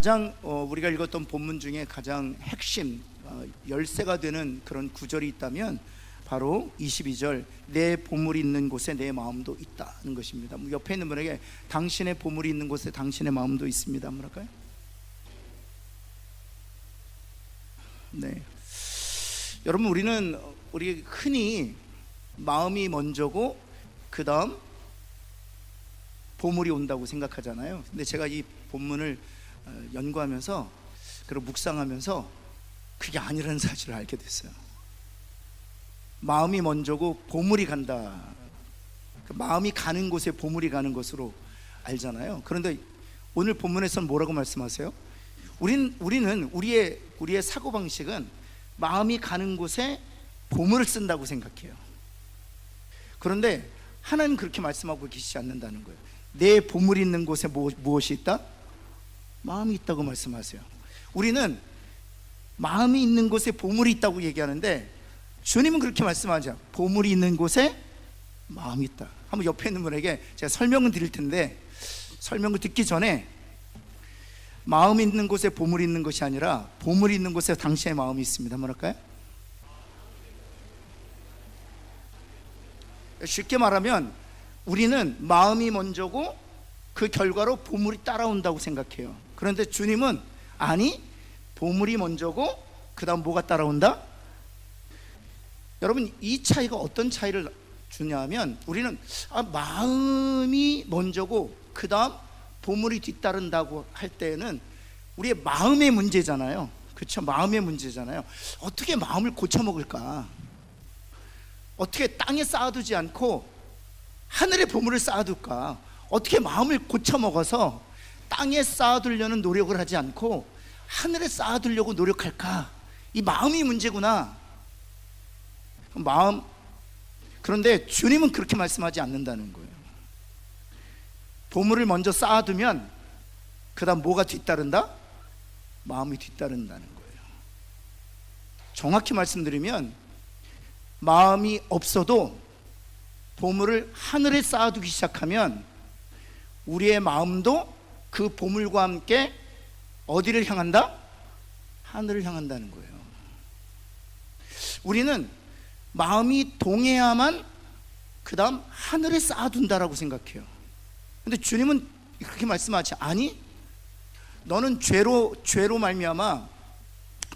가장 우리가 읽었던 본문 중에 가장 핵심 열쇠가 되는 그런 구절이 있다면 바로 22절, 내 보물이 있는 곳에 내 마음도 있다는 것입니다. 옆에 있는 분에게 당신의 보물이 있는 곳에 당신의 마음도 있습니다 뭐랄까요? 네, 여러분, 우리 흔히 마음이 먼저고 그 다음 보물이 온다고 생각하잖아요. 근데 제가 이 본문을 연구하면서 그리고 묵상하면서 그게 아니라는 사실을 알게 됐어요. 마음이 먼저고 보물이 간다. 마음이 가는 곳에 보물이 가는 것으로 알잖아요. 그런데 오늘 본문에서는 뭐라고 말씀하세요? 우리는 우리의 사고방식은 마음이 가는 곳에 보물을 쓴다고 생각해요. 그런데 하나님 그렇게 말씀하고 계시지 않는다는 거예요. 내 보물이 있는 곳에 무엇이 있다? 마음이 있다고 말씀하세요. 우리는 마음이 있는 곳에 보물이 있다고 얘기하는데 주님은 그렇게 말씀하죠. 보물이 있는 곳에 마음이 있다. 한번 옆에 있는 분에게 제가 설명을 드릴 텐데, 설명을 듣기 전에 마음이 있는 곳에 보물이 있는 것이 아니라 보물이 있는 곳에 당신의 마음이 있습니다 뭐랄까요? 쉽게 말하면 우리는 마음이 먼저고 그 결과로 보물이 따라온다고 생각해요. 그런데 주님은 아니, 보물이 먼저고 그 다음 뭐가 따라온다? 여러분, 이 차이가 어떤 차이를 주냐 하면 우리는 마음이 먼저고 그 다음 보물이 뒤따른다고 할 때에는 우리의 마음의 문제잖아요. 그렇죠? 마음의 문제잖아요. 어떻게 마음을 고쳐먹을까? 어떻게 땅에 쌓아두지 않고 하늘에 보물을 쌓아둘까? 어떻게 마음을 고쳐먹어서 땅에 쌓아두려는 노력을 하지 않고 하늘에 쌓아두려고 노력할까? 이 마음이 문제구나. 그런데 주님은 그렇게 말씀하지 않는다는 거예요. 보물을 먼저 쌓아두면 그 다음 뭐가 뒤따른다? 마음이 뒤따른다는 거예요. 정확히 말씀드리면 마음이 없어도 보물을 하늘에 쌓아두기 시작하면 우리의 마음도 그 보물과 함께 어디를 향한다? 하늘을 향한다는 거예요. 우리는 마음이 동해야만 그 다음 하늘에 쌓아둔다라고 생각해요. 근데 주님은 그렇게 말씀하지, 아니, 너는 죄로 말미암아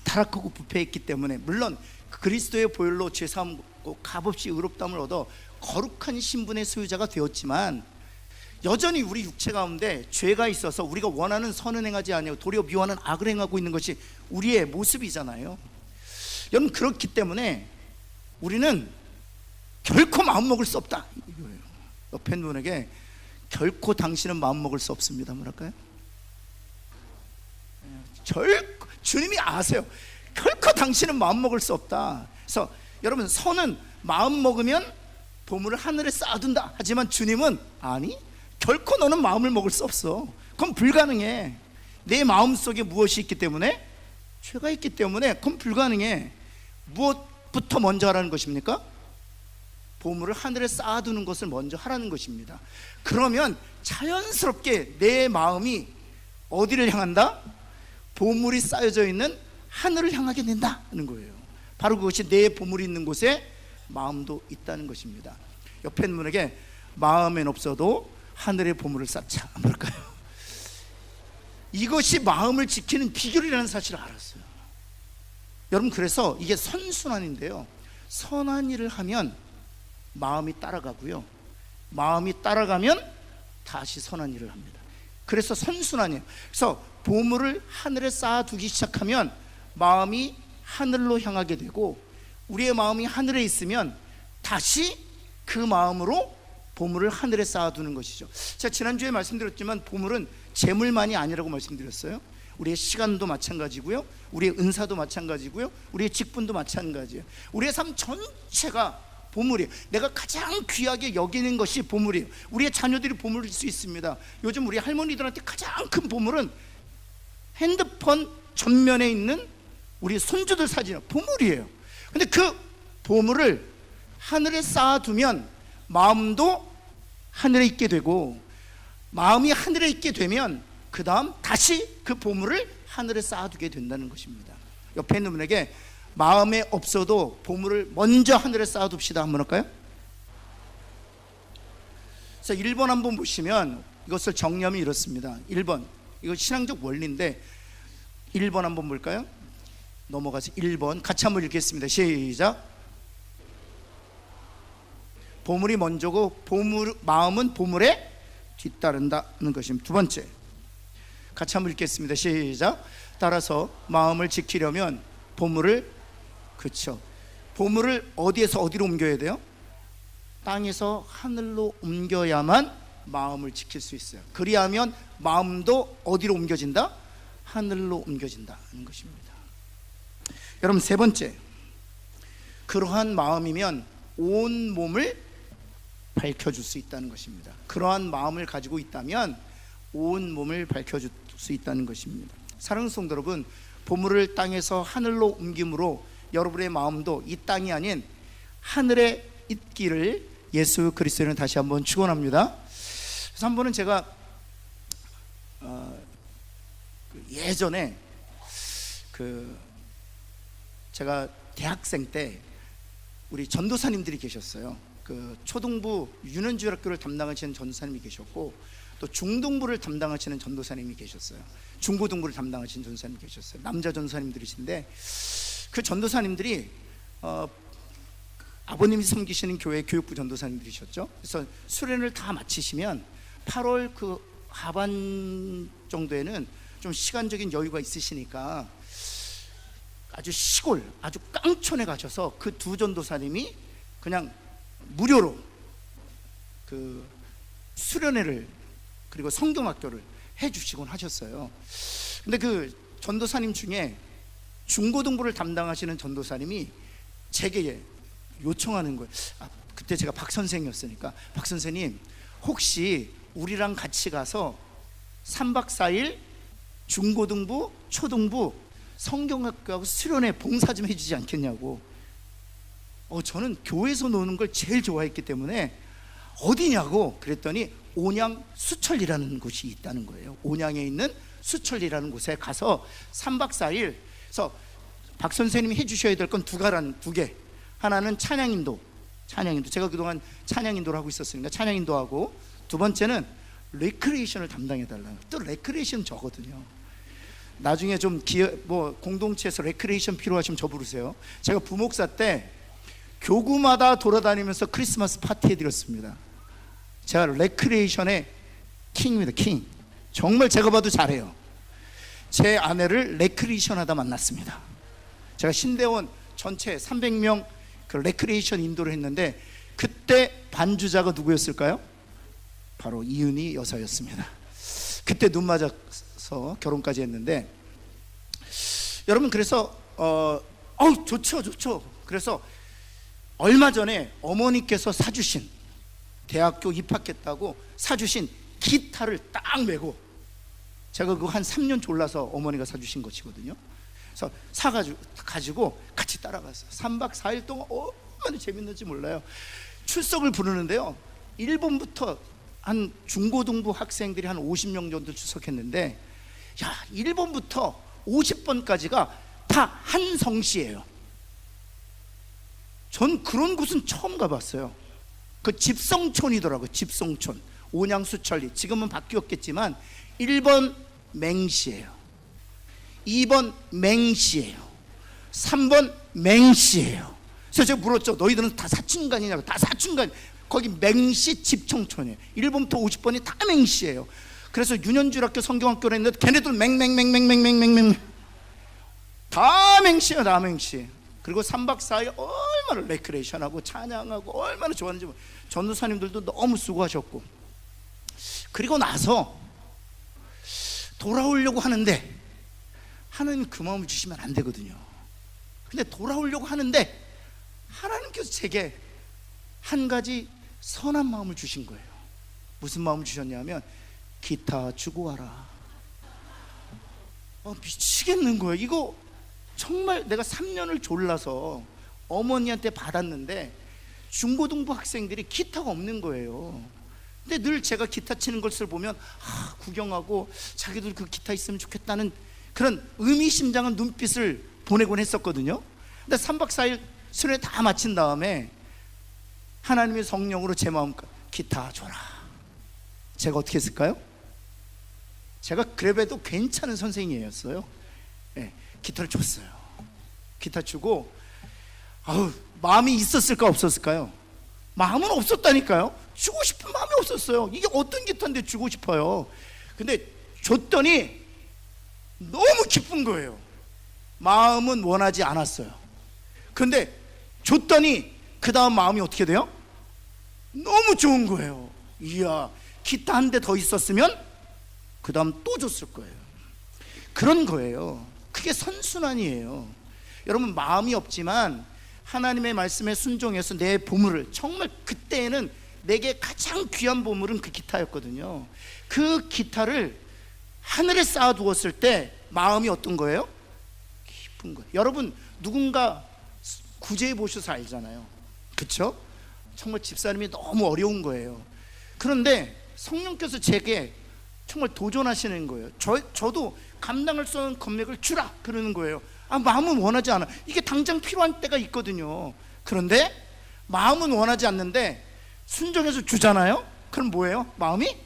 타락하고 부패했기 때문에, 물론 그리스도의 보혈로 죄사함고 값없이 의롭다함을 얻어 거룩한 신분의 소유자가 되었지만 여전히 우리 육체 가운데 죄가 있어서 우리가 원하는 선은 행하지 아니하고 도리어 미워하는 악을 행하고 있는 것이 우리의 모습이잖아요. 여러분, 그렇기 때문에 우리는 결코 마음먹을 수 없다 이거예요. 옆에 있는 분에게 결코 당신은 마음먹을 수 없습니다 뭐랄까요? 주님이 아세요. 결코 당신은 마음먹을 수 없다. 그래서 여러분, 선은 마음먹으면 보물을 하늘에 쌓아둔다. 하지만 주님은 아니, 결코 너는 마음을 먹을 수 없어. 그건 불가능해. 내 마음속에 무엇이 있기 때문에? 죄가 있기 때문에 그건 불가능해. 무엇부터 먼저 하라는 것입니까? 보물을 하늘에 쌓아두는 것을 먼저 하라는 것입니다. 그러면 자연스럽게 내 마음이 어디를 향한다? 보물이 쌓여져 있는 하늘을 향하게 된다는 거예요. 바로 그것이 내 보물이 있는 곳에 마음도 있다는 것입니다. 옆에 있는 분에게 마음엔 없어도 하늘의 보물을 쌓자 뭘까요? 이것이 마음을 지키는 비결이라는 사실을 알았어요. 여러분, 그래서 이게 선순환인데요, 선한 일을 하면 마음이 따라가고요, 마음이 따라가면 다시 선한 일을 합니다. 그래서 선순환이에요. 그래서 보물을 하늘에 쌓아두기 시작하면 마음이 하늘로 향하게 되고, 우리의 마음이 하늘에 있으면 다시 그 마음으로 보물을 하늘에 쌓아두는 것이죠. 제가 지난주에 말씀드렸지만 보물은 재물만이 아니라고 말씀드렸어요. 우리의 시간도 마찬가지고요, 우리의 은사도 마찬가지고요, 우리의 직분도 마찬가지예요. 우리의 삶 전체가 보물이에요. 내가 가장 귀하게 여기는 것이 보물이에요. 우리의 자녀들이 보물일 수 있습니다. 요즘 우리 할머니들한테 가장 큰 보물은 핸드폰 전면에 있는 우리 손주들 사진이에요. 보물이에요. 근데 그 보물을 하늘에 쌓아두면 마음도 하늘에 있게 되고, 마음이 하늘에 있게 되면 그 다음 다시 그 보물을 하늘에 쌓아두게 된다는 것입니다. 옆에 있는 분에게 마음에 없어도 보물을 먼저 하늘에 쌓아둡시다 한번 할까요? 그래서 1번 한번 보시면 이것을 정리하면 이렇습니다. 1번, 이거 신앙적 원리인데 1번 한번 볼까요? 넘어가서 1번 같이 한번 읽겠습니다. 시작. 보물이 먼저고 마음은 보물에 뒤따른다는 것입니다. 두 번째, 같이 한번 읽겠습니다. 시작. 따라서 마음을 지키려면 보물을, 그렇죠, 보물을 어디에서 어디로 옮겨야 돼요? 땅에서 하늘로 옮겨야만 마음을 지킬 수 있어요. 그리하면 마음도 어디로 옮겨진다? 하늘로 옮겨진다는 것입니다. 여러분, 세 번째, 그러한 마음이면 온 몸을 밝혀줄 수 있다는 것입니다. 그러한 마음을 가지고 있다면 온 몸을 밝혀줄 수 있다는 것입니다. 사랑하는 성도 여러분, 보물을 땅에서 하늘로 옮김으로 여러분의 마음도 이 땅이 아닌 하늘에 있기를 예수 그리스도는 다시 한번 축원합니다. 그래서 한 번은 제가 예전에 제가 대학생 때 우리 전도사님들이 계셨어요. 초등부 유년주일학교를 담당하시는 전도사님이 계셨고, 또 중등부를 담당하시는 전도사님이 계셨어요. 중고등부를 담당하시는 전도사님이 계셨어요. 남자 전도사님들이신데, 그 전도사님들이 아버님이 섬기시는 교회 교육부 전도사님들이셨죠. 그래서 수련을 다 마치시면 8월 하반 정도에는 좀 시간적인 여유가 있으시니까 아주 시골, 아주 깡촌에 가셔서 그 두 전도사님이 그냥 무료로 수련회를 그리고 성경학교를 해주시곤 하셨어요. 근데 그 전도사님 중에 중고등부를 담당하시는 전도사님이 제게 요청하는 거예요. 그때 제가 박 선생이었으니까, 박 선생님 혹시 우리랑 같이 가서 3박 4일 중고등부, 초등부 성경학교하고 수련회 봉사 좀 해주지 않겠냐고. 저는 교회에서 노는 걸 제일 좋아했기 때문에 어디냐고 그랬더니 온양 수철이라는 곳이 있다는 거예요. 온양에 있는 수철이라는 곳에 가서 3박 4일. 그래서 박 선생님이 해주셔야 될 건 두 개. 하나는 찬양인도. 제가 그동안 찬양인도를 하고 있었으니까 찬양인도하고, 두 번째는 레크레이션을 담당해달라는. 또 레크레이션 저거든요. 나중에 좀 공동체에서 레크레이션 필요하시면 저 부르세요. 제가 부목사 때 교구마다 돌아다니면서 크리스마스 파티 해드렸습니다. 제가 레크레이션의 킹입니다. 킹. 정말 제가 봐도 잘해요. 제 아내를 레크레이션 하다 만났습니다. 제가 신대원 전체 300명 레크레이션 인도를 했는데, 그때 반주자가 누구였을까요? 바로 이은희 여사였습니다. 그때 눈 맞아서 결혼까지 했는데, 여러분, 그래서 좋죠. 그래서 얼마 전에 어머니께서 사주신, 대학교 입학했다고 사주신 기타를 딱 메고, 제가 그거 한 3년 졸라서 어머니가 사주신 것이거든요. 그래서 가지고 같이 따라갔어요. 3박 4일 동안 얼마나 재밌는지 몰라요. 출석을 부르는데요, 일본부터 한 중고등부 학생들이 한 50명 정도 출석했는데, 일본부터 50번까지가 다 한 성씨예요. 전 그런 곳은 처음 가봤어요. 그 집성촌이더라고요. 집성촌, 온양수천리. 지금은 바뀌었겠지만 1번 맹씨예요, 2번 맹씨예요, 3번 맹씨예요. 그래서 제가 물었죠. 너희들은 다 사춘간이냐고. 다 사춘간. 거기 맹씨 집청촌이에요. 1번부터 50번이 다 맹씨예요. 그래서 유년주일학교 성경학교를 했는데 걔네들 맹맹맹맹맹맹맹맹 다 맹씨예요. 다 맹씨. 그리고 3박 4일 얼마나 레크레이션하고 찬양하고 얼마나 좋아하는지. 전도사님들도 너무 수고하셨고, 그리고 나서 돌아오려고 하는데 하나님 그 마음을 주시면 안 되거든요. 근데 돌아오려고 하는데 하나님께서 제게 한 가지 선한 마음을 주신 거예요. 무슨 마음을 주셨냐면, 기타 주고 와라. 미치겠는 거예요. 이거 정말 내가 3년을 졸라서 어머니한테 받았는데 중고등부 학생들이 기타가 없는 거예요. 근데 늘 제가 기타 치는 것을 보면 구경하고 자기도 그 기타 있으면 좋겠다는 그런 의미심장한 눈빛을 보내곤 했었거든요. 근데 3박 4일 수련회 다 마친 다음에 하나님의 성령으로 제 마음 기타 줘라. 제가 어떻게 했을까요? 제가 그래도 괜찮은 선생님이었어요. 네, 기타를 줬어요. 기타 주고 마음이 있었을까 없었을까요? 마음은 없었다니까요. 주고 싶은 마음이 없었어요. 이게 어떤 기타인데 주고 싶어요. 근데 줬더니 너무 기쁜 거예요. 마음은 원하지 않았어요. 근데 줬더니 그 다음 마음이 어떻게 돼요? 너무 좋은 거예요. 이야, 기타 한 대 더 있었으면 그 다음 또 줬을 거예요. 그런 거예요. 그게 선순환이에요. 여러분, 마음이 없지만 하나님의 말씀에 순종해서 내 보물을, 정말 그때에는 내게 가장 귀한 보물은 그 기타였거든요. 그 기타를 하늘에 쌓아두었을 때 마음이 어떤 거예요? 기쁜 거예요. 여러분, 누군가 구제해 보셔서 알잖아요. 그렇죠? 정말 집사람이 너무 어려운 거예요. 그런데 성령께서 제게 정말 도전하시는 거예요. 저도 감당할 수 없는 금액을 주라 그러는 거예요. 마음은 원하지 않아. 이게 당장 필요한 때가 있거든요. 그런데 마음은 원하지 않는데 순종해서 주잖아요. 그럼 뭐예요? 마음이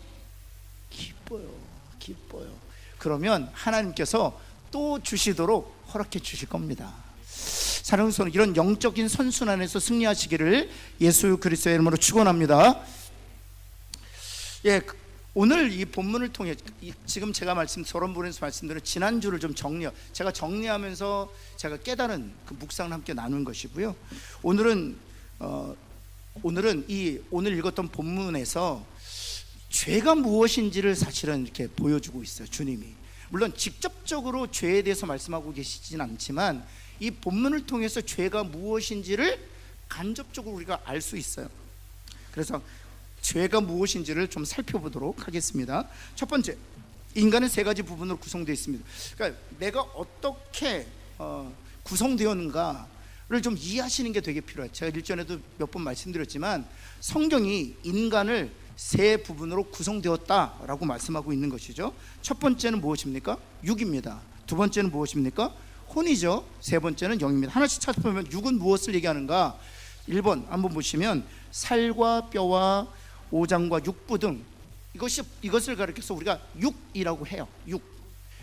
기뻐요. 그러면 하나님께서 또 주시도록 허락해 주실 겁니다. 사랑하는 성도, 이런 영적인 선순환에서 승리하시기를 예수 그리스도의 이름으로 축원합니다. 오늘 이 본문을 통해 지금 제가 서론본에서 말씀드린 지난주를 좀 제가 정리하면서 제가 깨달은 그 묵상을 함께 나눈 것이고요. 오늘 읽었던 본문에서 죄가 무엇인지를 사실은 이렇게 보여주고 있어요. 주님이 물론 직접적으로 죄에 대해서 말씀하고 계시진 않지만 이 본문을 통해서 죄가 무엇인지를 간접적으로 우리가 알 수 있어요. 그래서 죄가 무엇인지를 좀 살펴보도록 하겠습니다. 첫 번째, 인간은 세 가지 부분으로 구성되어 있습니다. 그러니까 내가 어떻게 구성되었는가를 좀 이해하시는 게 되게 필요해요. 제가 일전에도 몇 번 말씀드렸지만 성경이 인간을 세 부분으로 구성되었다라고 말씀하고 있는 것이죠. 첫 번째는 무엇입니까? 육입니다. 두 번째는 무엇입니까? 혼이죠. 세 번째는 영입니다. 하나씩 찾아보면 육은 무엇을 얘기하는가? 1번 한번 보시면 살과 뼈와 오장과 육부 등 이것을 가리켜서 우리가 육이라고 해요. 육.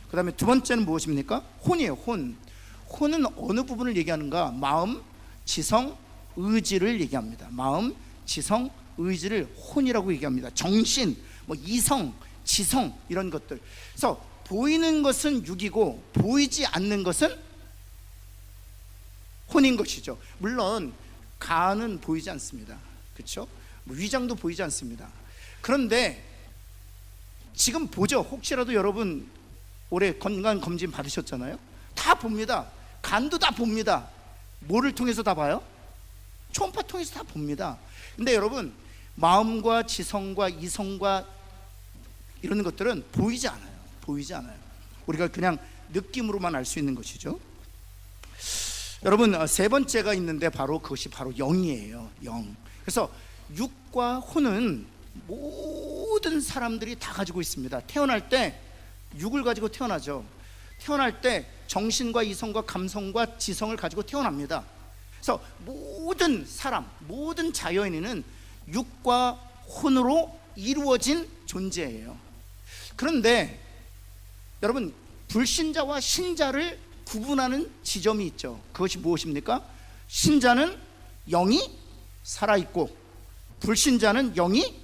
그 다음에 두 번째는 무엇입니까? 혼이에요. 혼은 어느 부분을 얘기하는가? 마음, 지성, 의지를 얘기합니다. 마음, 지성, 의지를 혼이라고 얘기합니다. 정신, 이성, 지성 이런 것들. 그래서 보이는 것은 육이고 보이지 않는 것은 혼인 것이죠. 물론 간은 보이지 않습니다. 그렇죠? 위장도 보이지 않습니다. 그런데 지금 보죠. 혹시라도 여러분 올해 건강검진 받으셨잖아요. 다 봅니다. 간도 다 봅니다. 뭐를 통해서 다 봐요? 초음파 통해서 다 봅니다. 근데 여러분, 마음과 지성과 이성과 이런 것들은 보이지 않아요. 우리가 그냥 느낌으로만 알 수 있는 것이죠. 여러분, 세 번째가 있는데 그것이 바로 영이에요. 영. 그래서 육과 혼은 모든 사람들이 다 가지고 있습니다. 태어날 때 육을 가지고 태어나죠. 태어날 때 정신과 이성과 감성과 지성을 가지고 태어납니다. 그래서 모든 사람, 모든 자연인은 육과 혼으로 이루어진 존재예요. 그런데 여러분, 불신자와 신자를 구분하는 지점이 있죠. 그것이 무엇입니까? 신자는 영이 살아있고 불신자는 영이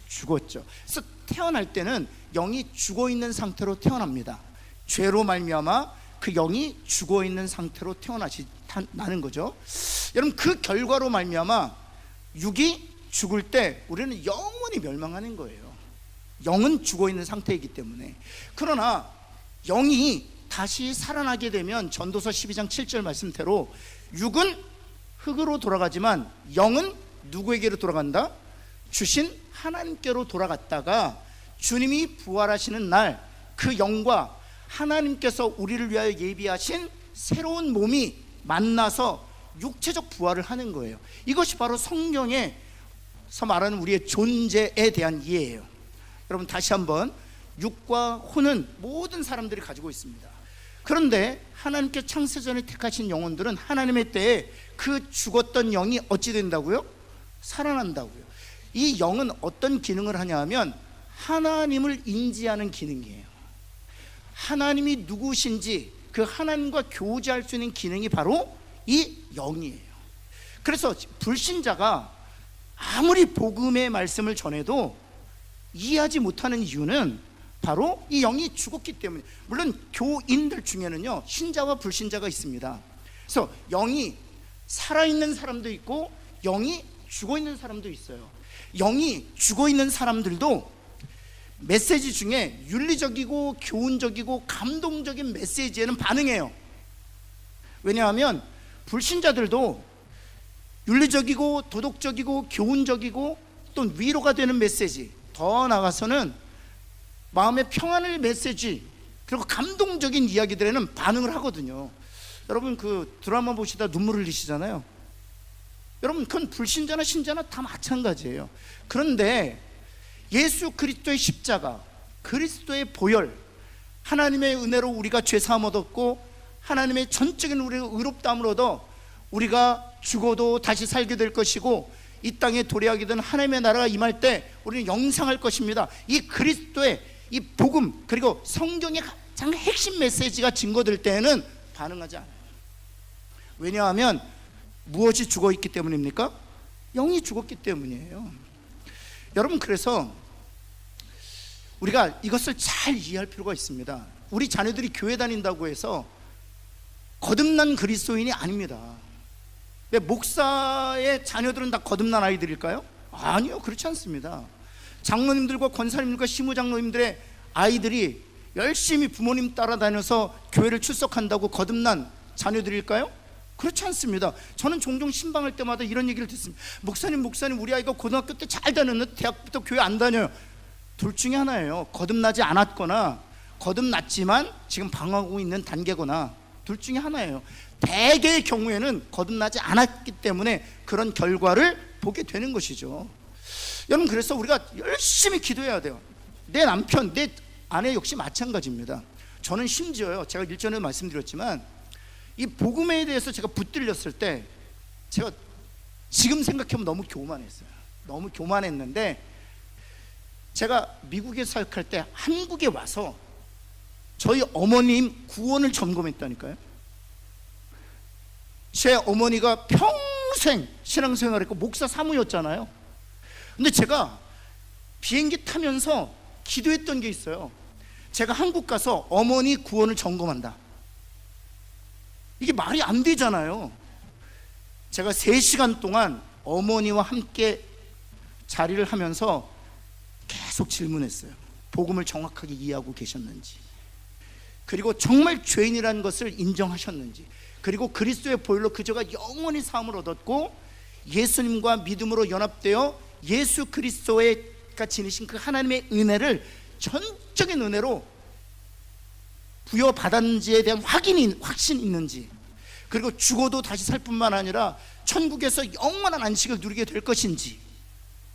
죽었죠. 그래서 태어날 때는 영이 죽어있는 상태로 태어납니다. 죄로 말미암아 그 영이 죽어있는 상태로 나는 거죠. 여러분, 그 결과로 말미암아 육이 죽을 때 우리는 영원히 멸망하는 거예요. 영은 죽어있는 상태이기 때문에. 그러나 영이 다시 살아나게 되면 전도서 12장 7절 말씀대로 육은 흙으로 돌아가지만 영은 누구에게로 돌아간다? 주신 하나님께로 돌아갔다가 주님이 부활하시는 날 그 영과 하나님께서 우리를 위하여 예비하신 새로운 몸이 만나서 육체적 부활을 하는 거예요. 이것이 바로 성경의 말하는 우리의 존재에 대한 이해예요. 여러분 다시 한번, 육과 혼은 모든 사람들이 가지고 있습니다. 그런데 하나님께 창세전에 택하신 영혼들은 하나님의 때에 그 죽었던 영이 어찌 된다고요? 살아난다고요. 이 영은 어떤 기능을 하냐 하면 하나님을 인지하는 기능이에요. 하나님이 누구신지 그 하나님과 교제할 수 있는 기능이 바로 이 영이에요. 그래서 불신자가 아무리 복음의 말씀을 전해도 이해하지 못하는 이유는 바로 이 영이 죽었기 때문에. 물론 교인들 중에는요 신자와 불신자가 있습니다. 그래서 영이 살아있는 사람도 있고 영이 죽어있는 사람도 있어요. 영이 죽어있는 사람들도 메시지 중에 윤리적이고 교훈적이고 감동적인 메시지에는 반응해요. 왜냐하면 불신자들도 윤리적이고 도덕적이고 교훈적이고 또 위로가 되는 메시지, 더 나아가서는 마음의 평안을 메시지, 그리고 감동적인 이야기들에는 반응을 하거든요. 여러분 그 드라마 보시다 눈물 흘리시잖아요. 여러분 그건 불신자나 신자나 다 마찬가지예요. 그런데 예수 그리스도의 십자가, 그리스도의 보혈, 하나님의 은혜로 우리가 죄사함 얻었고 하나님의 전적인 우리의 의롭다함을 얻어 우리가 죽어도 다시 살게 될 것이고 이 땅에 도래하게 된 하나님의 나라가 임할 때 우리는 영생할 것입니다. 이 그리스도의 이 복음, 그리고 성경의 가장 핵심 메시지가 증거될 때에는 반응하지 않아요. 왜냐하면 무엇이 죽어있기 때문입니까? 영이 죽었기 때문이에요. 여러분 그래서 우리가 이것을 잘 이해할 필요가 있습니다. 우리 자녀들이 교회 다닌다고 해서 거듭난 그리스도인이 아닙니다. 왜 목사의 자녀들은 다 거듭난 아이들일까요? 아니요, 그렇지 않습니다. 장로님들과 권사님들과 시무장로님들의 아이들이 열심히 부모님 따라다녀서 교회를 출석한다고 거듭난 자녀들일까요? 그렇지 않습니다. 저는 종종 신방할 때마다 이런 얘기를 듣습니다. 목사님 우리 아이가 고등학교 때 잘 다녔는데 대학부터 교회 안 다녀요. 둘 중에 하나예요. 거듭나지 않았거나 거듭났지만 지금 방황하고 있는 단계거나, 둘 중에 하나예요. 대개의 경우에는 거듭나지 않았기 때문에 그런 결과를 보게 되는 것이죠. 여러분 그래서 우리가 열심히 기도해야 돼요. 내 남편, 내 아내 역시 마찬가지입니다. 저는 심지어요, 제가 일전에 말씀드렸지만 이 복음에 대해서 제가 붙들렸을 때 제가 지금 생각해보면 너무 교만했어요. 너무 교만했는데 제가 미국에 사역할 때 한국에 와서 저희 어머님 구원을 점검했다니까요. 제 어머니가 평생 신앙생활했고 목사 사무였잖아요. 근데 제가 비행기 타면서 기도했던 게 있어요. 제가 한국 가서 어머니 구원을 점검한다. 이게 말이 안 되잖아요. 제가 3시간 동안 어머니와 함께 자리를 하면서 계속 질문했어요. 복음을 정확하게 이해하고 계셨는지, 그리고 정말 죄인이라는 것을 인정하셨는지, 그리고 그리스도의 보혈로 그저가 영원히 사함을 얻었고 예수님과 믿음으로 연합되어 예수 그리스도가 지니신 그 하나님의 은혜를 전적인 은혜로 부여받았는지에 대한 확신이 있는지, 그리고 죽어도 다시 살 뿐만 아니라 천국에서 영원한 안식을 누리게 될 것인지,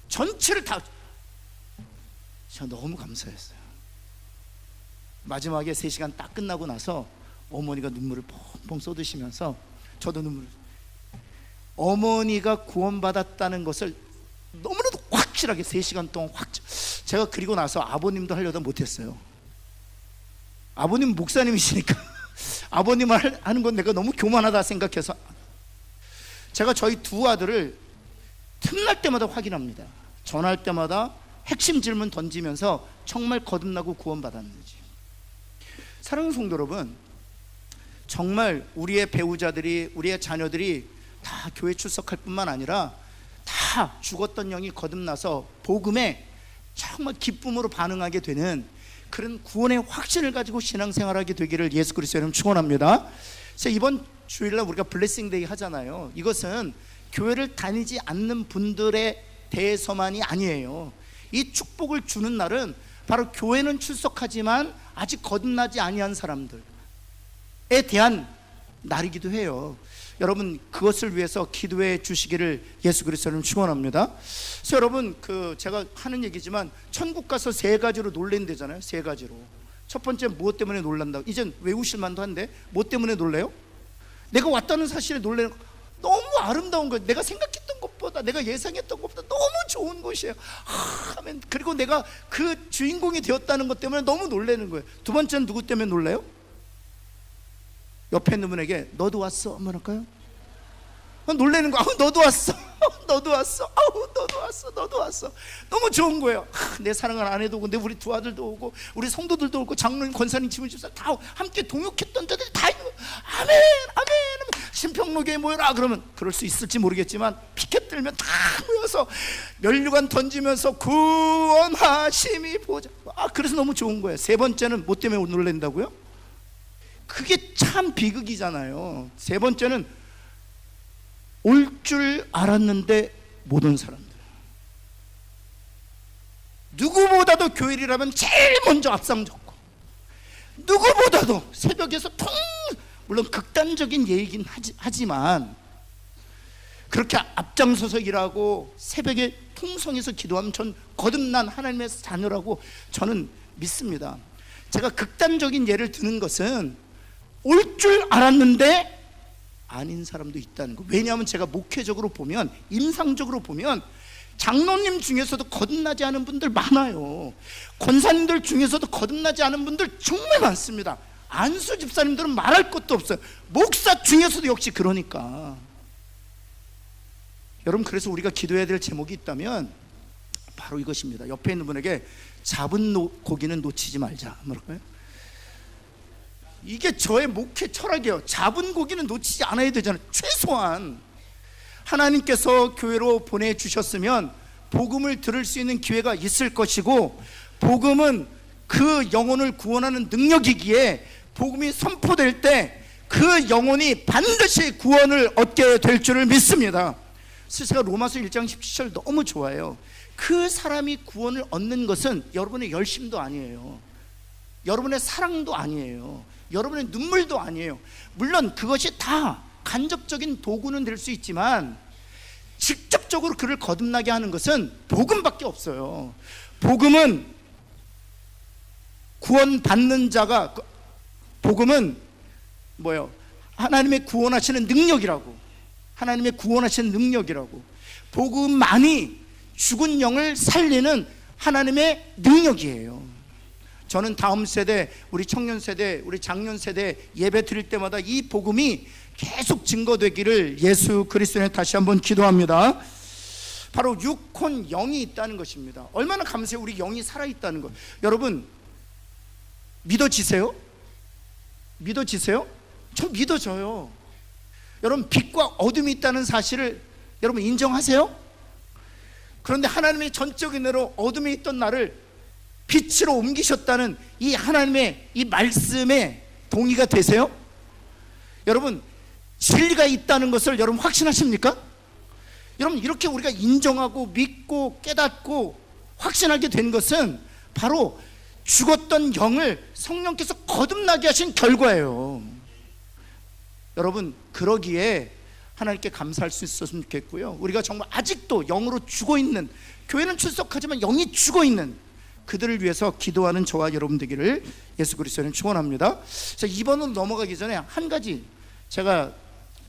전체를 다 제가 너무 감사했어요. 마지막에 3시간 딱 끝나고 나서 어머니가 눈물을 펑펑 쏟으시면서 저도 어머니가 구원받았다는 것을 너무나도 확실하게 3시간 동안 제가 그리고 나서 아버님도 하려다 못했어요. 아버님 목사님이시니까 아버님 하는 건 내가 너무 교만하다 생각해서 제가 저희 2 아들을 틈날 때마다 확인합니다. 전화할 때마다 핵심 질문 던지면서 정말 거듭나고 구원받았는지. 사랑하는 성도 여러분, 정말 우리의 배우자들이, 우리의 자녀들이 다 교회 출석할 뿐만 아니라 다 죽었던 영이 거듭나서 복음에 정말 기쁨으로 반응하게 되는 그런 구원의 확신을 가지고 신앙생활하게 되기를 예수 그리스도 이름으로 축원합니다. 그래서 이번 주일날 우리가 블레싱데이 하잖아요. 이것은 교회를 다니지 않는 분들에 대해서만이 아니에요. 이 축복을 주는 날은 바로 교회는 출석하지만 아직 거듭나지 아니한 사람들에 대한 날이기도 해요. 여러분 그것을 위해서 기도해 주시기를 예수 그리스도는 축원합니다. 그래서 여러분 제가 하는 얘기지만 천국 가서 세 가지로 놀랜대잖아요. 세 가지로. 첫 번째 무엇 때문에 놀란다고? 이젠 외우실 만도 한데 뭐 때문에 놀래요? 내가 왔다는 사실에 놀래는 거. 너무 아름다운 거예요. 내가 생각했던 것보다, 내가 예상했던 것보다 너무 좋은 곳이에요. 아멘. 그리고 내가 그 주인공이 되었다는 것 때문에 너무 놀라는 거예요. 두 번째는 누구 때문에 놀라요? 옆에 있는 분에게 너도 왔어 한번 할까요? 놀라는 거. 너도 왔어. 너도 왔어. 너도 왔어. 너도 왔어. 너무 좋은 거예요. 내 사랑하는 아내도 오고, 내 우리 두 아들도 오고, 우리 성도들도 오고, 장로님, 권사님, 지문집사 다 함께 동역했던 자들이 다 있는 거예요. 아멘, 아멘. 신평로교에 모여라 그러면 그럴 수 있을지 모르겠지만 피켓 들면 다 모여서 면류관 던지면서 구원하심이 보자. 그래서 너무 좋은 거예요. 세 번째는 뭐 때문에 놀란다고요? 그게 참 비극이잖아요. 세 번째는 올 줄 알았는데 못 온 사람들. 누구보다도 교회라면 제일 먼저 앞장섰고, 누구보다도 새벽에서 물론 극단적인 얘기긴 하지만 그렇게 앞장서서 일하고 새벽에 통성해서 기도하면 전 거듭난 하나님의 자녀라고 저는 믿습니다. 제가 극단적인 예를 드는 것은 올 줄 알았는데 아닌 사람도 있다는 거. 왜냐하면 제가 목회적으로 보면, 임상적으로 보면 장로님 중에서도 거듭나지 않은 분들 많아요. 권사님들 중에서도 거듭나지 않은 분들 정말 많습니다. 안수 집사님들은 말할 것도 없어요. 목사 중에서도 역시 그러니까. 여러분 그래서 우리가 기도해야 될 제목이 있다면 바로 이것입니다. 옆에 있는 분에게 잡은 고기는 놓치지 말자. 뭐랄까요? 이게 저의 목회 철학이에요. 잡은 고기는 놓치지 않아야 되잖아요. 최소한 하나님께서 교회로 보내주셨으면 복음을 들을 수 있는 기회가 있을 것이고, 복음은 그 영혼을 구원하는 능력이기에 복음이 선포될 때 그 영혼이 반드시 구원을 얻게 될 줄을 믿습니다. 그래서 제가 로마서 1장 17절 너무 좋아해요. 그 사람이 구원을 얻는 것은 여러분의 열심도 아니에요. 여러분의 사랑도 아니에요. 여러분의 눈물도 아니에요. 물론 그것이 다 간접적인 도구는 될 수 있지만 직접적으로 그를 거듭나게 하는 것은 복음밖에 없어요. 복음은 구원받는 자가, 복음은 뭐예요? 하나님의 구원하시는 능력이라고. 하나님의 구원하시는 능력이라고. 복음만이 죽은 영을 살리는 하나님의 능력이에요. 저는 다음 세대, 우리 청년 세대, 우리 장년 세대 예배 드릴 때마다 이 복음이 계속 증거되기를 예수 그리스도에 다시 한번 기도합니다. 바로 육혼 영이 있다는 것입니다. 얼마나 감사해요. 우리 영이 살아있다는 것. 여러분 믿어지세요? 믿어지세요? 저 믿어져요. 여러분 빛과 어둠이 있다는 사실을 여러분 인정하세요? 그런데 하나님의 전적인 은혜로 어둠에 있던 나를 빛으로 옮기셨다는 이 하나님의 이 말씀에 동의가 되세요? 여러분 진리가 있다는 것을 여러분 확신하십니까? 여러분 이렇게 우리가 인정하고 믿고 깨닫고 확신하게 된 것은 바로 죽었던 영을 성령께서 거듭나게 하신 결과예요. 여러분 그러기에 하나님께 감사할 수 있었으면 좋겠고요. 우리가 정말 아직도 영으로 죽어있는, 교회는 출석하지만 영이 죽어있는 그들을 위해서 기도하는 저와 여러분 되기를 예수 그리스도는 축원합니다. 자, 2번으로 넘어가기 전에 한 가지 제가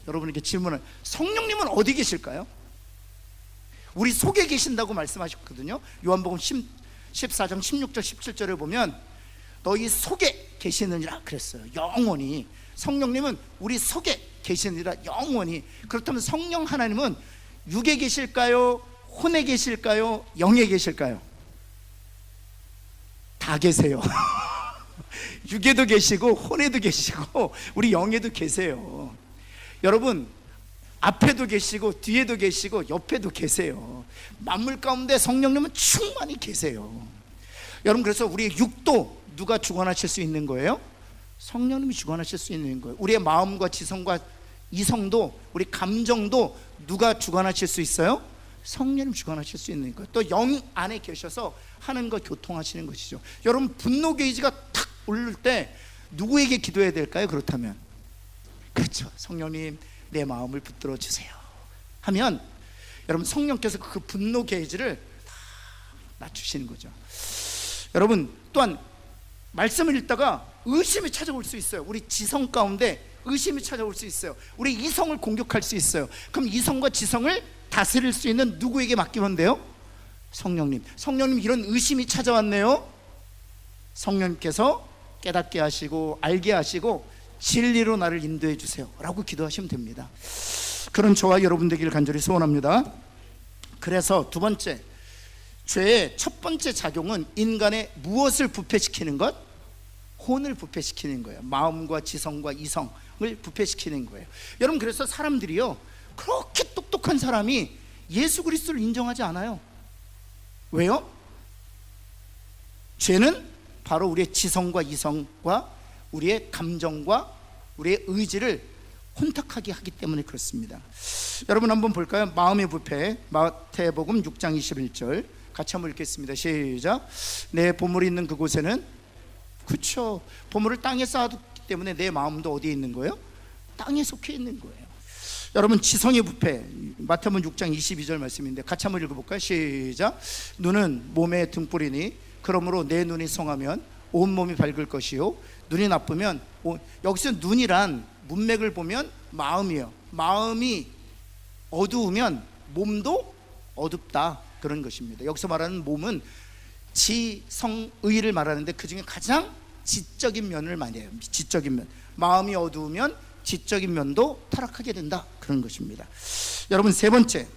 여러분에게 질문을, 성령님은 어디 계실까요? 우리 속에 계신다고 말씀하셨거든요. 요한복음 14장 16절 17절을 보면 너희 속에 계시느니라 그랬어요. 영원히. 성령님은 우리 속에 계시느니라 영원히. 그렇다면 성령 하나님은 육에 계실까요? 혼에 계실까요? 영에 계실까요? 다 계세요. 육에도 계시고 혼에도 계시고 우리 영에도 계세요. 여러분 앞에도 계시고 뒤에도 계시고 옆에도 계세요. 만물 가운데 성령님은 충만히 계세요. 여러분 그래서 우리의 육도 누가 주관하실 수 있는 거예요? 성령님이 주관하실 수 있는 거예요. 우리의 마음과 지성과 이성도, 우리 감정도 누가 주관하실 수 있어요? 성령님 주관하실 수 있는 거예요. 또 영 안에 계셔서 하나님과 교통하시는 것이죠. 여러분 분노 게이지가 탁 오를 때 누구에게 기도해야 될까요? 그렇다면 그렇죠. 성령님 내 마음을 붙들어 주세요 하면 여러분 성령께서 그 분노 게이지를 다 낮추시는 거죠. 여러분 또한 말씀을 읽다가 의심이 찾아올 수 있어요. 우리 지성 가운데 의심이 찾아올 수 있어요. 우리 이성을 공격할 수 있어요. 그럼 이성과 지성을 다스릴 수 있는 누구에게 맡기면 돼요? 성령님. 성령님 이런 의심이 찾아왔네요. 성령님께서 깨닫게 하시고 알게 하시고 진리로 나를 인도해 주세요 라고 기도하시면 됩니다. 그런 저와 여러분 되기를 간절히 소원합니다. 그래서 두 번째, 죄의 첫 번째 작용은 인간의 무엇을 부패시키는 것? 혼을 부패시키는 거예요. 마음과 지성과 이성을 부패시키는 거예요. 여러분 그래서 사람들이요 그렇게 똑똑한 사람이 예수 그리스도를 인정하지 않아요. 왜요? 죄는 바로 우리의 지성과 이성과 우리의 감정과 우리의 의지를 혼탁하게 하기 때문에 그렇습니다. 여러분 한번 볼까요? 마음의 부패, 마태복음 6장 21절 같이 한번 읽겠습니다. 시작. 내 보물이 있는 그곳에는, 그렇죠, 보물을 땅에 쌓아뒀기 때문에 내 마음도 어디에 있는 거예요? 땅에 속해 있는 거예요. 여러분 지성의 부패, 마태복음 6장 22절 말씀인데 같이 한번 읽어볼까요? 시작. 눈은 몸의 등불이니 그러므로 내 눈이 성하면 온몸이 밝을 것이요 눈이 나쁘면, 여기서 눈이란 문맥을 보면 마음이에요. 마음이 어두우면 몸도 어둡다 그런 것입니다. 여기서 말하는 몸은 지성의를 말하는데 그 중에 가장 지적인 면을 많이 해요. 지적인 면. 마음이 어두우면 지적인 면도 타락하게 된다 그런 것입니다. 여러분 세 번째,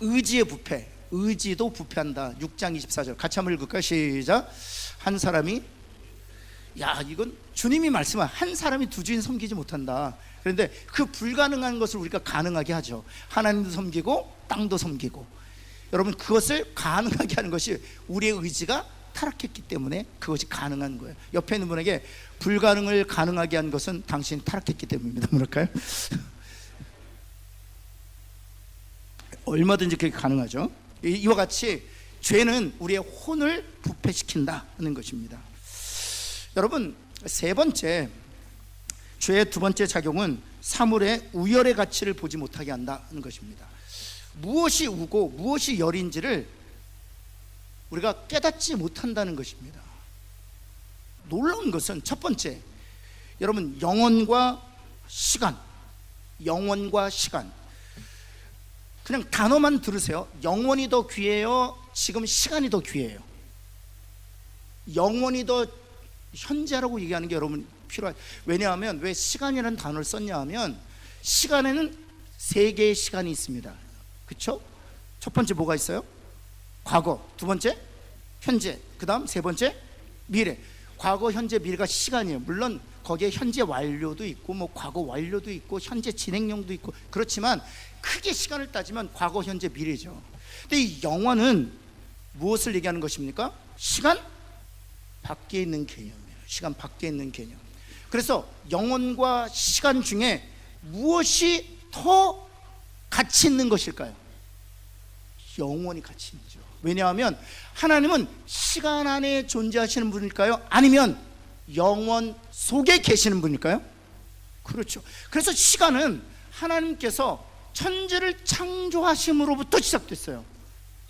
의지의 부패. 의지도 부패한다. 6장 24절 같이 한번 읽을까요? 시작. 한 사람이, 야 이건 주님이 말씀한 한 사람이 두 주인 섬기지 못한다. 그런데 그 불가능한 것을 우리가 가능하게 하죠. 하나님도 섬기고 땅도 섬기고. 여러분 그것을 가능하게 하는 것이 우리의 의지가 타락했기 때문에 그것이 가능한 거예요. 옆에 있는 분에게 불가능을 가능하게 한 것은 당신이 타락했기 때문입니다. 뭐랄까요? 얼마든지 그게 가능하죠. 이와 같이 죄는 우리의 혼을 부패시킨다는 것입니다. 여러분 세 번째, 죄의 두 번째 작용은 사물의 우열의 가치를 보지 못하게 한다는 것입니다. 무엇이 우고 무엇이 열인지를 우리가 깨닫지 못한다는 것입니다. 놀라운 것은 첫 번째, 여러분 영혼과 시간, 영혼과 시간. 그냥 단어만 들으세요. 영혼이 더 귀해요? 지금 시간이 더 귀해요? 영혼이 더 현재라고 얘기하는 게 여러분 필요해요. 왜냐하면 왜 시간이라는 단어를 썼냐 하면 시간에는 세 개의 시간이 있습니다. 그렇죠? 첫 번째 뭐가 있어요? 과거. 두 번째 현재. 그 다음 세 번째 미래. 과거, 현재, 미래가 시간이에요. 물론 거기에 현재 완료도 있고 뭐 과거 완료도 있고 현재 진행형도 있고 그렇지만 크게 시간을 따지면 과거, 현재, 미래죠. 근데 이 영혼은 무엇을 얘기하는 것입니까? 시간 밖에 있는 개념이에요. 시간 밖에 있는 개념. 그래서 영혼과 시간 중에 무엇이 더 가치 있는 것일까요? 영원히 가치 있죠. 왜냐하면 하나님은 시간 안에 존재하시는 분일까요? 아니면 영원 속에 계시는 분일까요? 그렇죠. 그래서 시간은 하나님께서 천지를 창조하심으로부터 시작됐어요.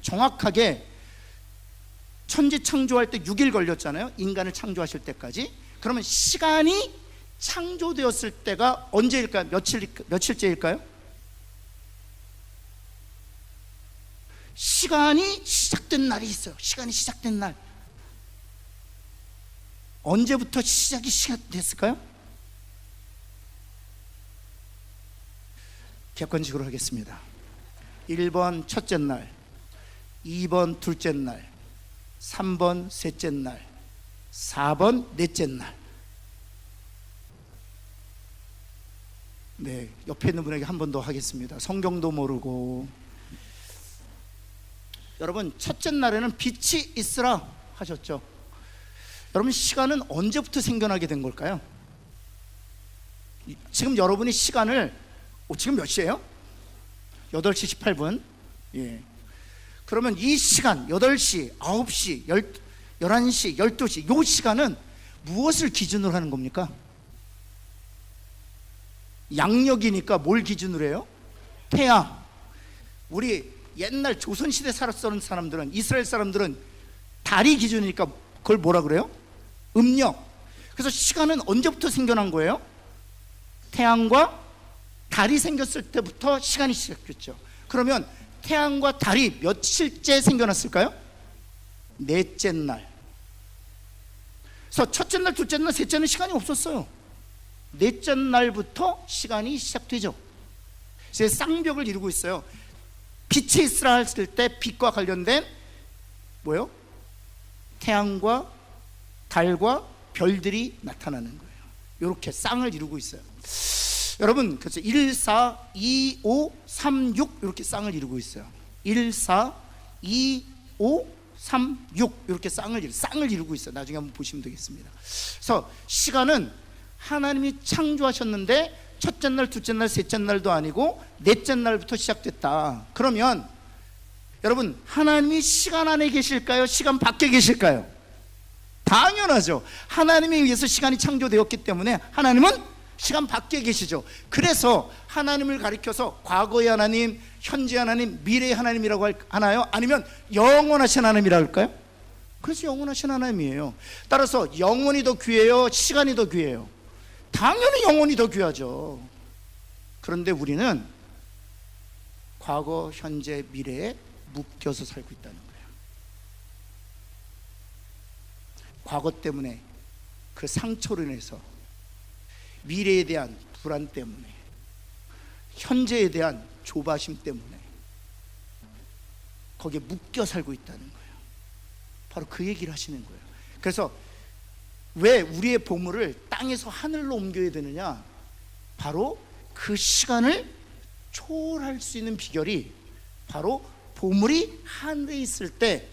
정확하게 천지 창조할 때 6일 걸렸잖아요. 인간을 창조하실 때까지. 그러면 시간이 창조되었을 때가 언제일까요? 며칠째일까요? 시간이 시작된 날이 있어요. 시간이 시작된 날. 언제부터 시작이 시작됐을까요? 객관식으로 하겠습니다. 1번 첫째 날, 2번 둘째 날, 3번 셋째 날, 4번 넷째 날. 네, 옆에 있는 분에게 한 번 더 하겠습니다. 성경도 모르고. 여러분 첫째 날에는 빛이 있으라 하셨죠. 여러분 시간은 언제부터 생겨나게 된 걸까요? 지금 여러분이 시간을 지금 몇 시예요? 8시 18분. 예. 그러면 이 시간 8시, 9시, 11시, 12시 이 시간은 무엇을 기준으로 하는 겁니까? 양력이니까 뭘 기준으로 해요? 태양. 우리 옛날 조선시대 살았던 사람들은, 이스라엘 사람들은 달이 기준이니까 그걸 뭐라 그래요? 음력. 그래서 시간은 언제부터 생겨난 거예요? 태양과 달이 생겼을 때부터 시간이 시작됐죠. 그러면 태양과 달이 며칠째 생겨났을까요? 넷째 날. 그래서 첫째 날, 둘째 날, 셋째 날 시간이 없었어요. 넷째 날부터 시간이 시작되죠. 그래서 쌍벽을 이루고 있어요. 빛이 있으라 했을 때 빛과 관련된 뭐예요? 태양과 달과 별들이 나타나는 거예요. 이렇게 쌍을 이루고 있어요. 여러분, 그래서 1, 4, 2, 5, 3, 6 이렇게 쌍을 이루고 있어요. 1, 4, 2, 5, 3, 6 이렇게 쌍을 이루고 있어요. 나중에 한번 보시면 되겠습니다. 그래서 시간은 하나님이 창조하셨는데 첫째 날, 둘째 날, 셋째 날도 아니고 넷째 날부터 시작됐다. 그러면 여러분, 하나님이 시간 안에 계실까요? 시간 밖에 계실까요? 당연하죠. 하나님에 의해서 시간이 창조되었기 때문에 하나님은 시간 밖에 계시죠. 그래서 하나님을 가리켜서 과거의 하나님, 현재 하나님, 미래의 하나님이라고 하나요? 아니면 영원하신 하나님이라고 할까요? 그래서 영원하신 하나님이에요. 따라서 영원이 더 귀해요? 시간이 더 귀해요? 당연히 영원이 더 귀하죠. 그런데 우리는 과거, 현재, 미래에 묶여서 살고 있다는 거예요. 과거 때문에 그 상처로 인해서, 미래에 대한 불안 때문에, 현재에 대한 조바심 때문에 거기에 묶여 살고 있다는 거예요. 바로 그 얘기를 하시는 거예요. 그래서 왜 우리의 보물을 땅에서 하늘로 옮겨야 되느냐? 바로 그 시간을 초월할 수 있는 비결이 바로 보물이 하늘에 있을 때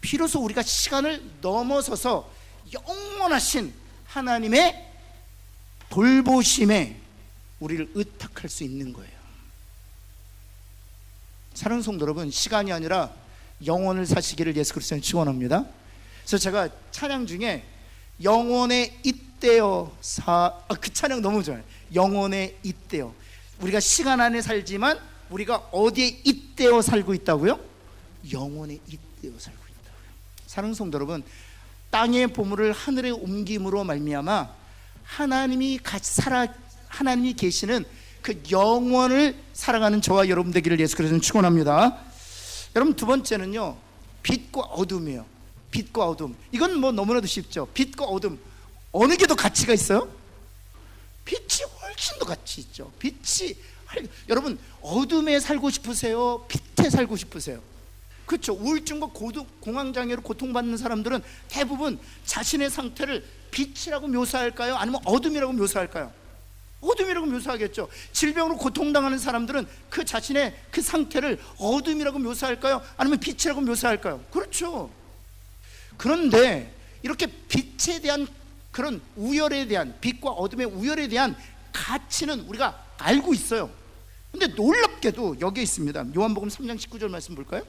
비로소 우리가 시간을 넘어서서 영원하신 하나님의 돌보심에 우리를 의탁할 수 있는 거예요. 사랑하는 성도 여러분, 시간이 아니라 영혼을 사시기를 예수 그리스도는 축원합니다. 그래서 제가 찬양 중에 영혼의 잇대어 그 찬양 너무 좋아요. 영혼의 잇대어. 우리가 시간 안에 살지만 우리가 어디에 잇대어 살고 있다고요? 영혼의 잇대어 살고 있다고요. 사랑하는 성도 여러분, 땅의 보물을 하늘에 옮김으로 말미암아 하나님이 계시는 그 영원을 살아가는 저와 여러분 되기를 예수 그리스도는 축원합니다. 여러분, 두 번째는요, 빛과 어둠이에요. 빛과 어둠. 이건 뭐 너무나도 쉽죠. 빛과 어둠, 어느 게 더 가치가 있어요? 빛이 훨씬 더 가치 있죠. 여러분, 어둠에 살고 싶으세요? 빛에 살고 싶으세요? 그렇죠. 우울증과 공황장애로 고통받는 사람들은 대부분 자신의 상태를 빛이라고 묘사할까요? 아니면 어둠이라고 묘사할까요? 어둠이라고 묘사하겠죠. 질병으로 고통당하는 사람들은 그 자신의 그 상태를 어둠이라고 묘사할까요? 아니면 빛이라고 묘사할까요? 그렇죠. 그런데 이렇게 빛에 대한 그런 우열에 대한, 빛과 어둠의 우열에 대한 가치는 우리가 알고 있어요. 근데 놀랍게도 여기에 있습니다. 요한복음 3장 19절 말씀 볼까요?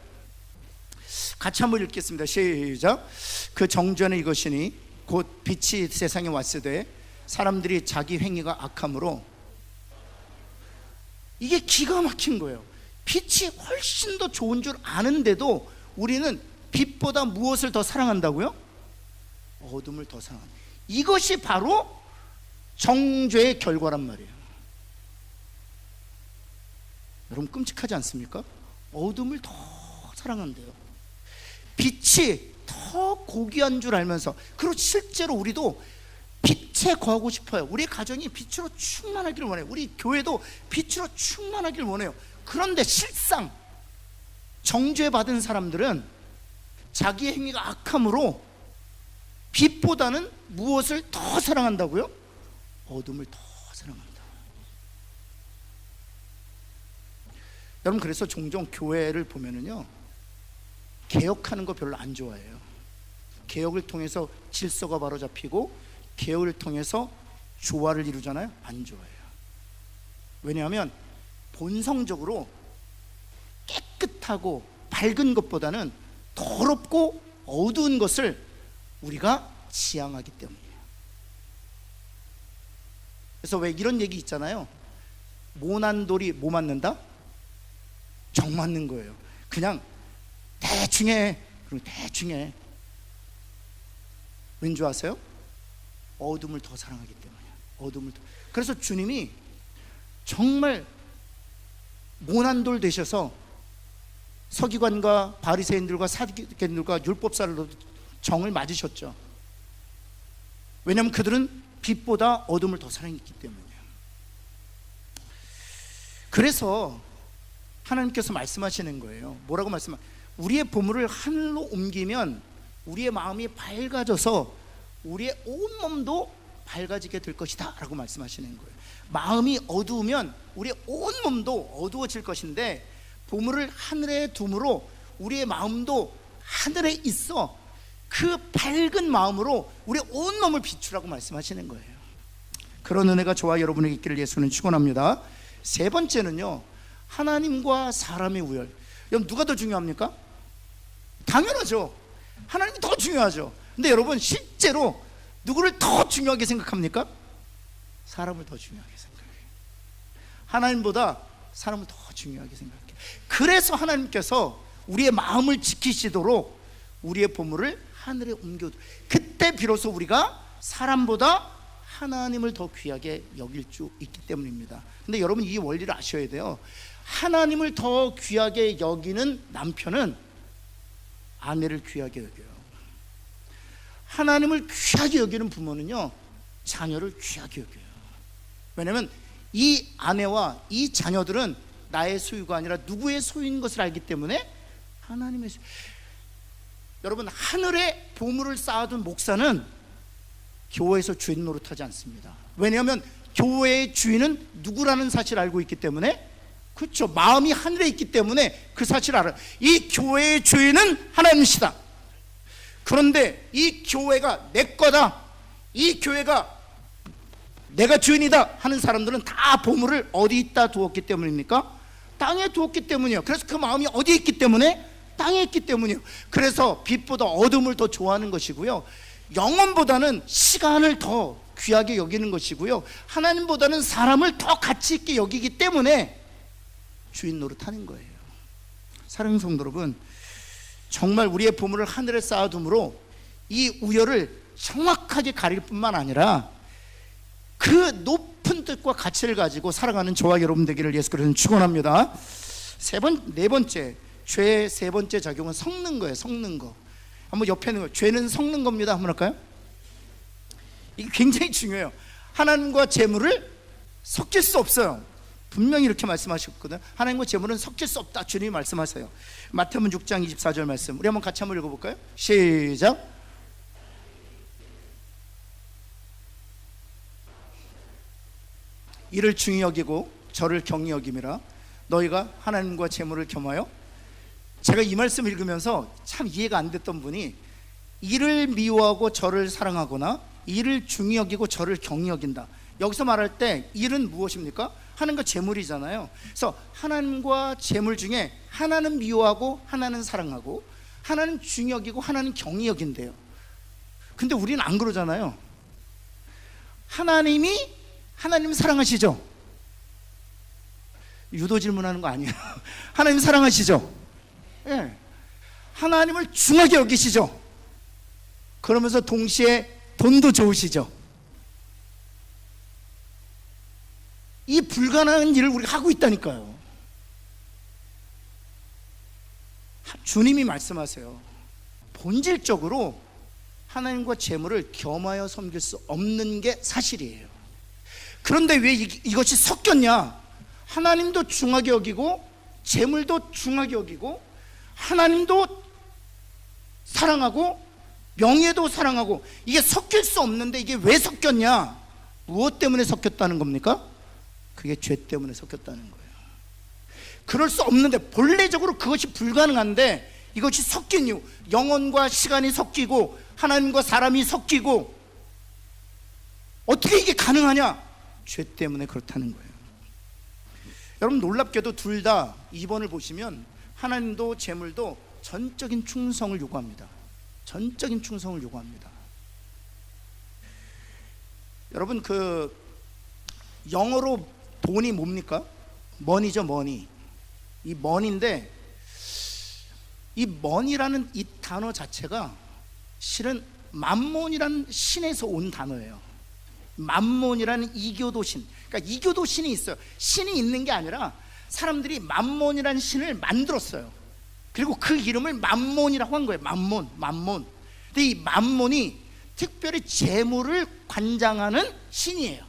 같이 한번 읽겠습니다. 시작. 그 정죄는 이것이니 곧 빛이 세상에 왔으되 사람들이 자기 행위가 악함으로. 이게 기가 막힌 거예요. 빛이 훨씬 더 좋은 줄 아는데도 우리는 빛보다 무엇을 더 사랑한다고요? 어둠을 더 사랑한다. 이것이 바로 정죄의 결과란 말이에요. 여러분, 끔찍하지 않습니까? 어둠을 더 사랑한대요. 빛이 더 고귀한 줄 알면서, 그리고 실제로 우리도 빛에 거하고 싶어요. 우리 가정이 빛으로 충만하기를 원해요. 우리 교회도 빛으로 충만하기를 원해요. 그런데 실상 정죄받은 사람들은 자기 행위가 악함으로 빛보다는 무엇을 더 사랑한다고요? 어둠을 더 사랑한다. 여러분, 그래서 종종 교회를 보면은요, 개혁하는 거 별로 안 좋아해요. 개혁을 통해서 질서가 바로 잡히고 개혁을 통해서 조화를 이루잖아요. 안 좋아해요. 왜냐하면 본성적으로 깨끗하고 밝은 것보다는 더럽고 어두운 것을 우리가 지향하기 때문이에요. 그래서 왜 이런 얘기 있잖아요. 모난 돌이 뭐 맞는다? 정 맞는 거예요. 그냥 대충 해. 그럼 대충 해. 왠 줄 아세요? 어둠을 더 사랑하기 때문이에요. 어둠을 더. 그래서 주님이 정말 모난 돌 되셔서 서기관과 바리새인들과 사두개인들과 율법사들로 정을 맞으셨죠. 왜냐하면 그들은 빛보다 어둠을 더 사랑했기 때문이에요. 그래서 하나님께서 말씀하시는 거예요. 뭐라고 우리의 보물을 하늘로 옮기면 우리의 마음이 밝아져서 우리의 온몸도 밝아지게 될 것이다 라고 말씀하시는 거예요. 마음이 어두우면 우리의 온몸도 어두워질 것인데, 보물을 하늘에 둠으로 우리의 마음도 하늘에 있어 그 밝은 마음으로 우리의 온몸을 비추라고 말씀하시는 거예요. 그런 은혜가 저와 여러분에게 있기를 예수는 축원합니다. 세 번째는요, 하나님과 사람의 우열. 여러분, 누가 더 중요합니까? 당연하죠. 하나님이 더 중요하죠. 근데 여러분, 실제로 누구를 더 중요하게 생각합니까? 사람을 더 중요하게 생각해요. 하나님보다 사람을 더 중요하게 생각해요. 그래서 하나님께서 우리의 마음을 지키시도록 우리의 보물을 하늘에 옮겨도, 그때 비로소 우리가 사람보다 하나님을 더 귀하게 여길 수 있기 때문입니다. 근데 여러분, 이 원리를 아셔야 돼요. 하나님을 더 귀하게 여기는 남편은 아내를 귀하게 여겨요. 하나님을 귀하게 여기는 부모는요, 자녀를 귀하게 여겨요. 왜냐하면 이 아내와 이 자녀들은 나의 소유가 아니라 누구의 소유인 것을 알기 때문에 하나님의 소유. 여러분, 하늘에 보물을 쌓아둔 목사는 교회에서 주인 노릇하지 않습니다. 왜냐하면 교회의 주인은 누구라는 사실을 알고 있기 때문에, 그렇죠, 마음이 하늘에 있기 때문에 그 사실을 알아요. 이 교회의 주인은 하나님이시다. 그런데 이 교회가 내 거다, 이 교회가 내가 주인이다 하는 사람들은 다 보물을 어디 있다 두었기 때문입니까? 땅에 두었기 때문이에요. 그래서 그 마음이 어디에 있기 때문에? 땅에 있기 때문이에요. 그래서 빛보다 어둠을 더 좋아하는 것이고요, 영혼보다는 시간을 더 귀하게 여기는 것이고요, 하나님보다는 사람을 더 가치 있게 여기기 때문에 주인 노릇하는 거예요. 사랑하는 성도 여러분, 정말 우리의 보물을 하늘에 쌓아둠으로 이 우열을 정확하게 가릴 뿐만 아니라 그 높은 뜻과 가치를 가지고 살아가는 저와 여러분 되기를 예수 그리스도는 축원합니다. 네 번째, 죄의 세 번째 작용은 섞는 거예요. 섞는 거. 한번 옆에 있는 거, 죄는 섞는 겁니다. 한번 할까요? 이게 굉장히 중요해요. 하나님과 재물을 섞일 수 없어요. 분명히 이렇게 말씀하셨거든요. 하나님과 재물은 섞일 수 없다, 주님이 말씀하세요. 마태복음 6장 24절 말씀, 우리 한번 같이 한번 읽어볼까요? 시작. 이를 중히 여기고 저를 경히 여김이라 너희가 하나님과 재물을 겸하여. 제가 이 말씀 읽으면서 참 이해가 안 됐던 분이, 이를 미워하고 저를 사랑하거나 이를 중히 여기고 저를 경히 여긴다. 여기서 말할 때 일은 무엇입니까? 하나님과 재물이잖아요. 그래서 하나님과 재물 중에 하나는 미워하고 하나는 사랑하고 하나는 중히 여기고 하나는 경히 여긴대요. 근데 우리는 안 그러잖아요. 하나님 사랑하시죠? 유도 질문하는 거 아니에요. 하나님 사랑하시죠? 예. 하나님을 중하게 여기시죠? 그러면서 동시에 돈도 좋으시죠? 이 불가능한 일을 우리가 하고 있다니까요. 주님이 말씀하세요. 본질적으로 하나님과 재물을 겸하여 섬길 수 없는 게 사실이에요. 그런데 왜 이것이 섞였냐? 하나님도 중하게 여기고 재물도 중하게 여기고 하나님도 사랑하고 명예도 사랑하고, 이게 섞일 수 없는데 이게 왜 섞였냐? 무엇 때문에 섞였다는 겁니까? 그게 죄 때문에 섞였다는 거예요. 그럴 수 없는데, 본래적으로 그것이 불가능한데 이것이 섞인 이유, 영혼과 시간이 섞이고 하나님과 사람이 섞이고, 어떻게 이게 가능하냐? 죄 때문에 그렇다는 거예요. 여러분, 놀랍게도 둘 다 2번을 보시면 하나님도 재물도 전적인 충성을 요구합니다. 전적인 충성을 요구합니다. 여러분, 그 영어로 돈이 뭡니까? 머니죠, 머니. 이 머니인데, 이 머니라는 이 단어 자체가 실은 맘몬이라는 신에서 온 단어예요. 맘몬이라는 이교도신. 그러니까 이교도신이 있어요. 신이 있는 게 아니라 사람들이 맘몬이라는 신을 만들었어요. 그리고 그 이름을 맘몬이라고 한 거예요. 맘몬. 근데 이 맘몬이 특별히 재물을 관장하는 신이에요.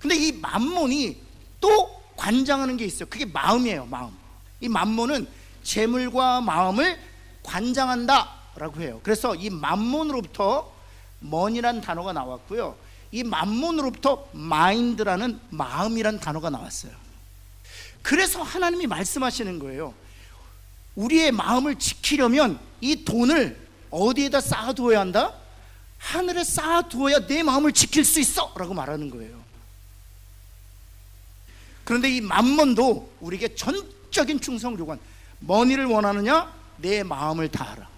근데 이 맘몬이 또 관장하는 게 있어요. 그게 마음이에요. 마음. 이 맘몬은 재물과 마음을 관장한다라고 해요. 그래서 이 맘몬으로부터 머니라는 단어가 나왔고요, 이 맘몬으로부터 마인드라는 마음이라는 단어가 나왔어요. 그래서 하나님이 말씀하시는 거예요. 우리의 마음을 지키려면 이 돈을 어디에다 쌓아두어야 한다? 하늘에 쌓아두어야 내 마음을 지킬 수 있어 라고 말하는 거예요. 그런데 이 맘몬도 우리에게 전적인 충성을 요구한, 머니를 원하느냐? 내 마음을 다하라.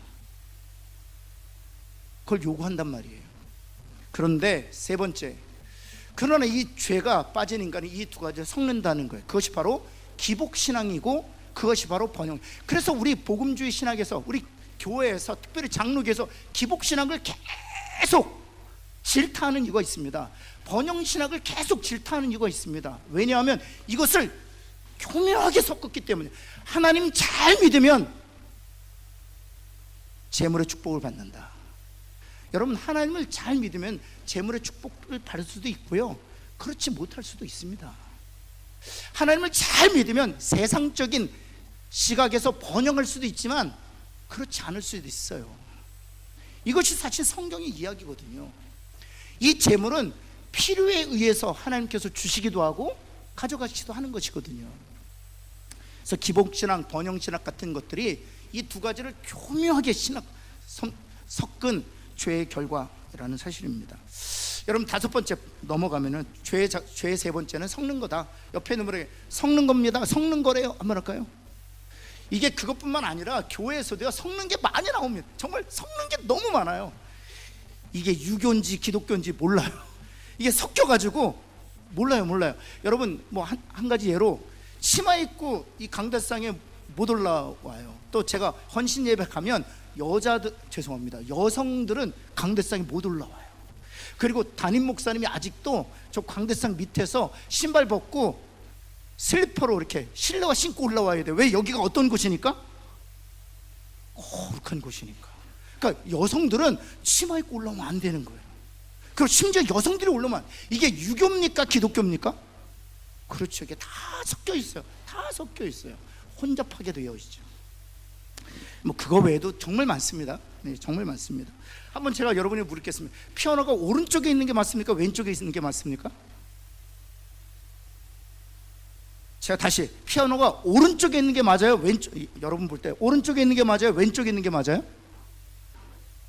그걸 요구한단 말이에요. 그런데 세 번째, 그러나 이 죄가 빠진 인간이 이 두 가지를 섞는다는 거예요. 그것이 바로 기복신앙이고 그것이 바로 번영. 그래서 우리 복음주의 신학에서, 우리 교회에서, 특별히 장로교에서 기복신학을 계속 질타하는 이유가 있습니다. 번영신학을 계속 질타하는 이유가 있습니다. 왜냐하면 이것을 교묘하게 섞었기 때문에. 하나님 잘 믿으면 재물의 축복을 받는다. 여러분, 하나님을 잘 믿으면 재물의 축복을 받을 수도 있고요, 그렇지 못할 수도 있습니다. 하나님을 잘 믿으면 세상적인 시각에서 번영할 수도 있지만 그렇지 않을 수도 있어요. 이것이 사실 성경의 이야기거든요. 이 재물은 필요에 의해서 하나님께서 주시기도 하고 가져가시기도 하는 것이거든요. 그래서 기복신앙, 번영신학 같은 것들이 이 두 가지를 교묘하게 섞은 죄의 결과라는 사실입니다. 여러분, 다섯 번째 넘어가면은 죄의 세 번째는 섞는 거다. 옆에 있는 분에게 섞는 겁니다, 섞는 거래요 한번 할까요? 이게 그것뿐만 아니라 교회에서도요, 섞는 게 많이 나옵니다. 정말 섞는 게 너무 많아요. 이게 유교인지 기독교인지 몰라요. 이게 섞여가지고 몰라요. 여러분, 뭐 한 가지 예로, 치마 입고 이 강대상에 못 올라와요. 또 제가 헌신 예배 가면 여성들은 강대상에 못 올라와요. 그리고 담임 목사님이 아직도 저 강대상 밑에서 신발 벗고 슬리퍼로 이렇게 실내화 신고 올라와야 돼요. 왜? 여기가 어떤 곳이니까? 거룩한 곳이니까. 그러니까 여성들은 치마 입고 올라오면 안 되는 거예요. 그리고 심지어 여성들이 올라오면, 이게 유교입니까 기독교입니까? 그렇죠. 이게 다 섞여 있어요. 혼잡하게 되어 있죠. 뭐 그거 외에도 정말 많습니다. 네, 정말 많습니다. 한번 제가 여러분이 물겠습니다. 피아노가 오른쪽에 있는 게 맞습니까? 왼쪽에 있는 게 맞습니까? 제가 다시, 피아노가 오른쪽에 있는 게 맞아요? 왼쪽, 여러분 볼 때 오른쪽에 있는 게 맞아요? 왼쪽에 있는 게 맞아요?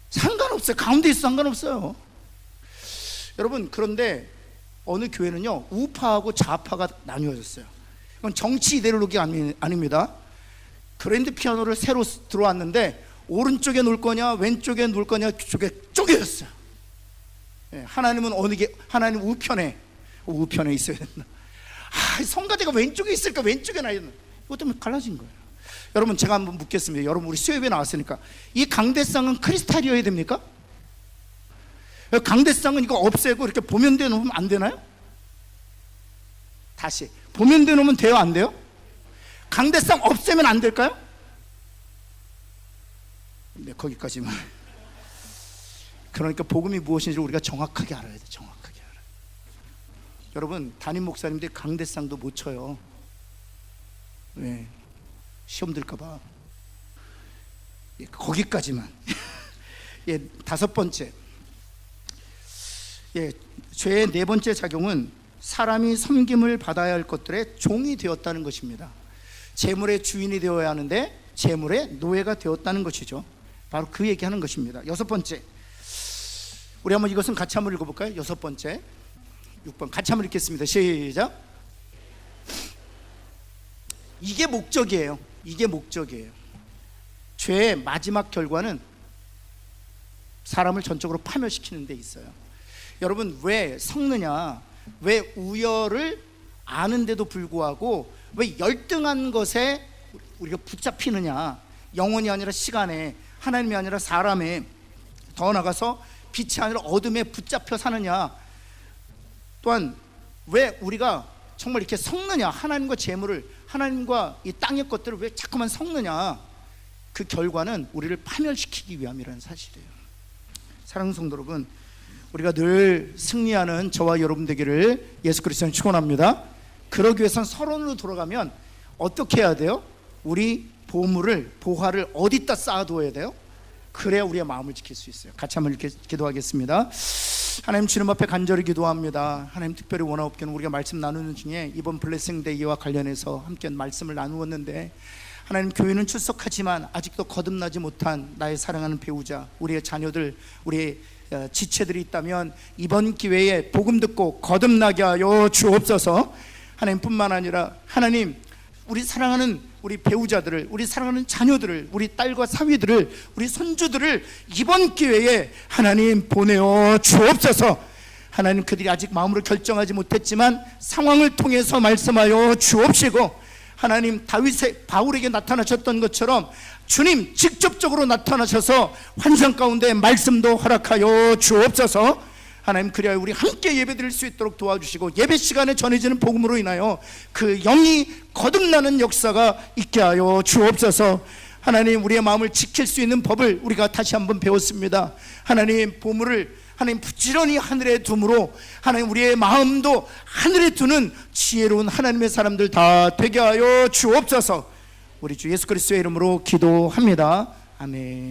상관없어요. 가운데 있어 상관없어요. 여러분, 그런데 어느 교회는요, 우파하고 좌파가 나뉘어졌어요. 이건 정치 이데올로기가 아닙니다. 그랜드 피아노를 새로 들어왔는데 오른쪽에 놓을 거냐 왼쪽에 놓을 거냐 쪽에 쪼개졌어요. 하나님은 하나님 우편에 있어야 된다. 성가대가 왼쪽에 있을까 왼쪽에 놔야 된다. 이것 때문에 갈라진 거예요. 여러분, 제가 한번 묻겠습니다. 여러분, 우리 수요예배 나왔으니까 이 강대상은 크리스탈이어야 됩니까? 강대상은 이거 없애고 이렇게 보면대 놓으면 안 되나요? 다시, 보면대 놓으면 돼요, 안 돼요? 강대상 없애면 안 될까요? 네, 거기까지만. 그러니까 복음이 무엇인지 우리가 정확하게 알아야 돼. 정확하게 알아야 돼. 여러분, 담임 목사님들이 강대상도 못 쳐요. 왜? 시험 들까봐. 예, 거기까지만. 예, 다섯 번째. 예, 죄의 네 번째 작용은 사람이 섬김을 받아야 할 것들의 종이 되었다는 것입니다. 재물의 주인이 되어야 하는데 재물의 노예가 되었다는 것이죠. 바로 그 얘기하는 것입니다. 여섯 번째, 우리 한번 이것은 같이 한번 읽어볼까요? 여섯 번째, 6번 같이 한번 읽겠습니다. 시작. 이게 목적이에요. 죄의 마지막 결과는 사람을 전적으로 파멸시키는 데 있어요. 여러분, 왜 섞느냐? 왜 우열을 아는데도 불구하고 왜 열등한 것에 우리가 붙잡히느냐? 영혼이 아니라 시간에, 하나님이 아니라 사람에, 더 나아가서 빛이 아니라 어둠에 붙잡혀 사느냐? 또한 왜 우리가 정말 이렇게 섞느냐? 하나님과 재물을, 하나님과 이 땅의 것들을 왜 자꾸만 섞느냐? 그 결과는 우리를 파멸시키기 위함이라는 사실이에요. 사랑하는 성도 여러분, 우리가 늘 승리하는 저와 여러분 되기를 예수 그리스도는 축원합니다. 그러기 위해서는 서론으로 돌아가면 어떻게 해야 돼요? 우리 보물을, 보화를 어디다 쌓아두어야 돼요? 그래야 우리의 마음을 지킬 수 있어요. 같이 한번 이렇게 기도하겠습니다. 하나님, 주님 앞에 간절히 기도합니다. 하나님, 특별히 원하옵기는 우리가 말씀 나누는 중에 이번 블레싱데이와 관련해서 함께 말씀을 나누었는데, 하나님, 교회는 출석하지만 아직도 거듭나지 못한 나의 사랑하는 배우자, 우리의 자녀들, 우리의 지체들이 있다면 이번 기회에 복음 듣고 거듭나게 하여 주옵소서. 하나님뿐만 아니라 하나님, 우리 사랑하는 우리 배우자들을, 우리 사랑하는 자녀들을, 우리 딸과 사위들을, 우리 손주들을 이번 기회에 하나님 보내어 주옵소서. 하나님, 그들이 아직 마음으로 결정하지 못했지만 상황을 통해서 말씀하여 주옵시고, 하나님, 바울에게 나타나셨던 것처럼 주님 직접적으로 나타나셔서 환상 가운데 말씀도 허락하여 주옵소서. 하나님, 그래야 우리 함께 예배드릴 수 있도록 도와주시고, 예배 시간에 전해지는 복음으로 인하여 그 영이 거듭나는 역사가 있게 하여 주옵소서. 하나님, 우리의 마음을 지킬 수 있는 법을 우리가 다시 한번 배웠습니다. 하나님, 보물을 하나님 부지런히 하늘에 둠으로 하나님 우리의 마음도 하늘에 두는 지혜로운 하나님의 사람들 다 되게 하여 주옵소서. 우리 주 예수 그리스도의 이름으로 기도합니다. 아멘.